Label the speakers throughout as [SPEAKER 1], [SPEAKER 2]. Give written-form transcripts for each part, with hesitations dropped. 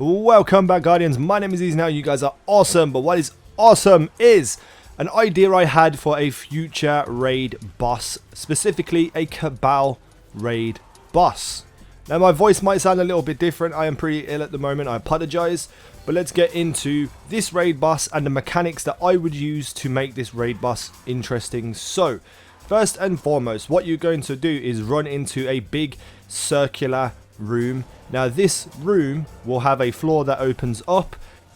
[SPEAKER 1] Welcome back, Guardians. My name is Easy. Now you guys are awesome, but what is awesome is an idea I had for a future raid boss, specifically a CABAL raid boss. Now my voice might sound a little bit different. I am pretty ill at the moment. I apologize, but let's get into this raid boss and the mechanics that I would use to make this raid boss interesting. So first and foremost, what you're going to do is run into a big circular room. Now this room will have a floor that opens up,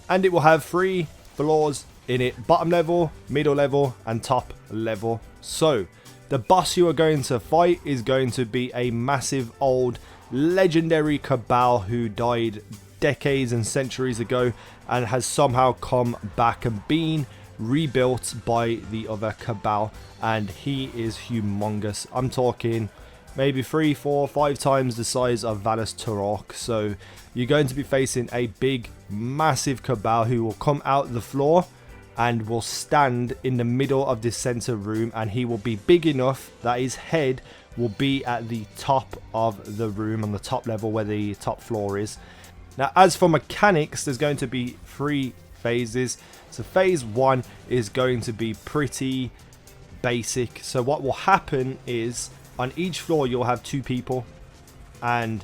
[SPEAKER 1] and it will have 3 floors in it: bottom level, middle level, and top level. So the boss you are going to fight is going to be a massive old legendary CABAL who died decades and centuries ago and has somehow come back and been rebuilt by the other CABAL, and he is humongous. I'm talking maybe 3, 4, 5 times the size of Valus Turok. So you're going to be facing a big, massive CABAL who will come out the floor and will stand in the middle of this center room, and he will be big enough that his head will be at the top of the room, on the top level where the top floor is. Now as for mechanics, there's going to be 3 phases. So phase 1 is going to be pretty basic. So what will happen is, on each floor you'll have 2 people, and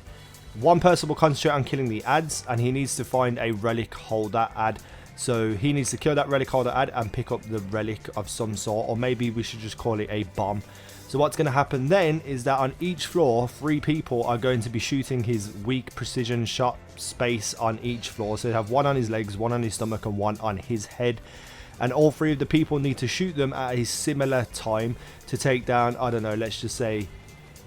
[SPEAKER 1] one person will concentrate on killing the ads, and he needs to find a relic holder ad. So he needs to kill that relic holder ad and pick up the relic of some sort, or maybe we should just call it a bomb. So what's going to happen then is that on each floor 3 people are going to be shooting his weak precision shot space on each floor. So you have 1 on his legs, 1 on his stomach, and 1 on his head. And all 3 of the people need to shoot them at a similar time to take down, I don't know, let's just say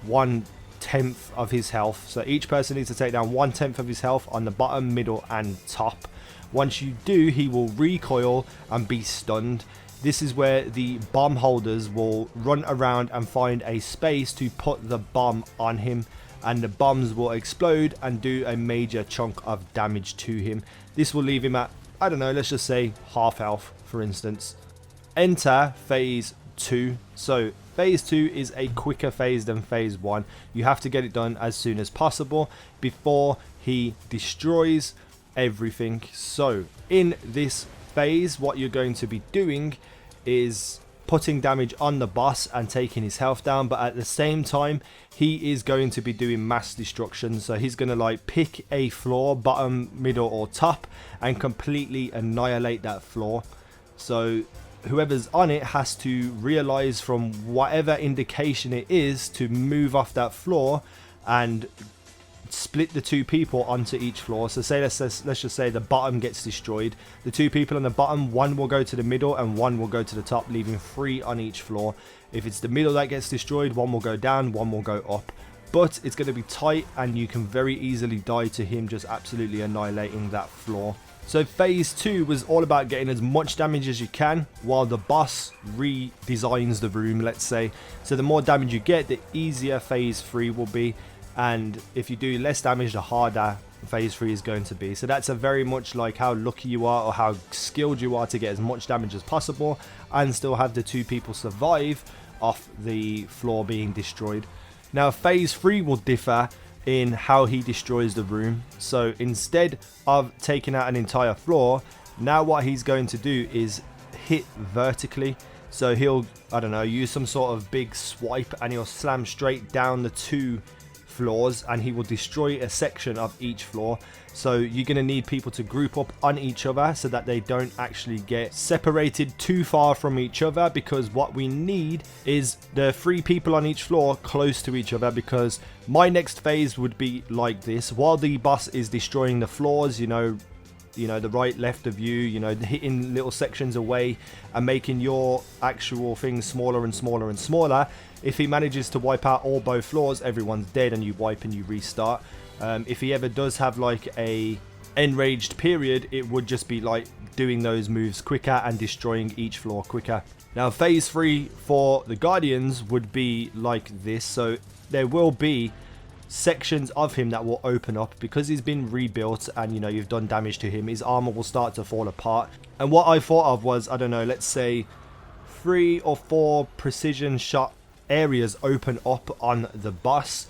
[SPEAKER 1] 1/10 of his health. So each person needs to take down 1/10 of his health on the bottom, middle, and top. Once you do, he will recoil and be stunned. This is where the bomb holders will run around and find a space to put the bomb on him, and the bombs will explode and do a major chunk of damage to him. This will leave him at, I don't know, let's just say half health, for instance. Enter phase 2. So phase 2 is a quicker phase than phase 1. You have to get it done as soon as possible before he destroys everything. So in this phase, what you're going to be doing is putting damage on the boss and taking his health down, but at the same time he is going to be doing mass destruction. So he's going to like pick a floor, bottom, middle, or top, and completely annihilate that floor. So whoever's on it has to realize from whatever indication it is to move off that floor and split the 2 people onto each floor. So say let's just say the bottom gets destroyed. The 2 people on the bottom, 1 will go to the middle and 1 will go to the top, leaving 3 on each floor. If it's the middle that gets destroyed, 1 will go down, 1 will go up. But it's going to be tight, and you can very easily die to him just absolutely annihilating that floor. So phase 2 was all about getting as much damage as you can while the boss redesigns the room, let's say. So the more damage you get, the easier phase 3 will be. And if you do less damage, the harder phase 3 is going to be. So that's a very much like how lucky you are or how skilled you are to get as much damage as possible and still have the 2 people survive off the floor being destroyed. Now phase 3 will differ in how he destroys the room. So instead of taking out an entire floor, now what he's going to do is hit vertically. So he'll, I don't know, use some sort of big swipe, and he'll slam straight down the 2 floors, and he will destroy a section of each floor. So you're going to need people to group up on each other so that they don't actually get separated too far from each other, because what we need is the 3 people on each floor close to each other. Because my next phase would be like this: while the boss is destroying the floors, you know, the right, left of you, hitting little sections away and making your actual things smaller and smaller and smaller. If he manages to wipe out all both floors, everyone's dead and you wipe and you restart. If he ever does have like a enraged period, it would just be like doing those moves quicker and destroying each floor quicker. Now phase 3 for the Guardians would be like this. So there will be sections of him that will open up because he's been rebuilt, and you've done damage to him. His armor will start to fall apart, and what I thought of was, I don't know, let's say 3 or 4 precision shot areas open up on the boss,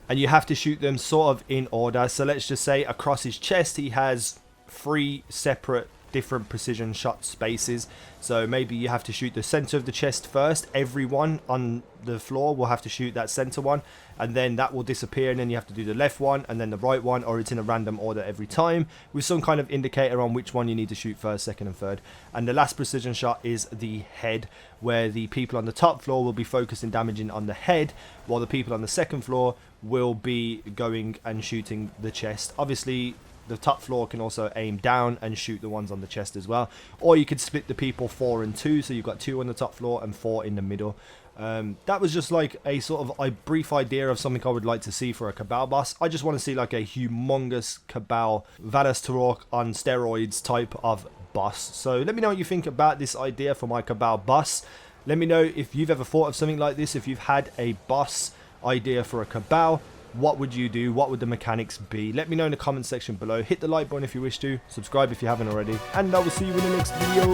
[SPEAKER 1] and you have to shoot them sort of in order. So let's just say across his chest he has 3 separate different precision shot spaces. So maybe you have to shoot the center of the chest first. Everyone on the floor will have to shoot that center one, and then that will disappear, and then you have to do the left one and then the right one, or it's in a random order every time with some kind of indicator on which one you need to shoot first, second and third. And the last precision shot is the head, where the people on the top floor will be focusing damaging on the head, while the people on the second floor will be going and shooting the chest. Obviously the top floor can also aim down and shoot the ones on the chest as well. Or you could split the people 4 and 2, so you've got 2 on the top floor and 4 in the middle. That was just like a sort of a brief idea of something I would like to see for a Cabal boss. I just want to see like a humongous Cabal Vadas Tarok on steroids type of boss. So let me know what you think about this idea for my Cabal boss. Let me know if you've ever thought of something like this, if you've had a boss idea for a Cabal. What would you do? What would the mechanics be? Let me know in the comment section below. Hit the like button if you wish to. Subscribe if you haven't already. And I will see you in the next video.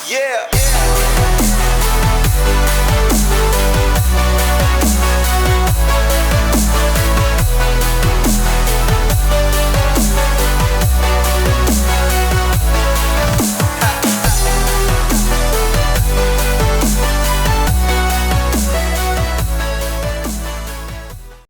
[SPEAKER 2] Yeah.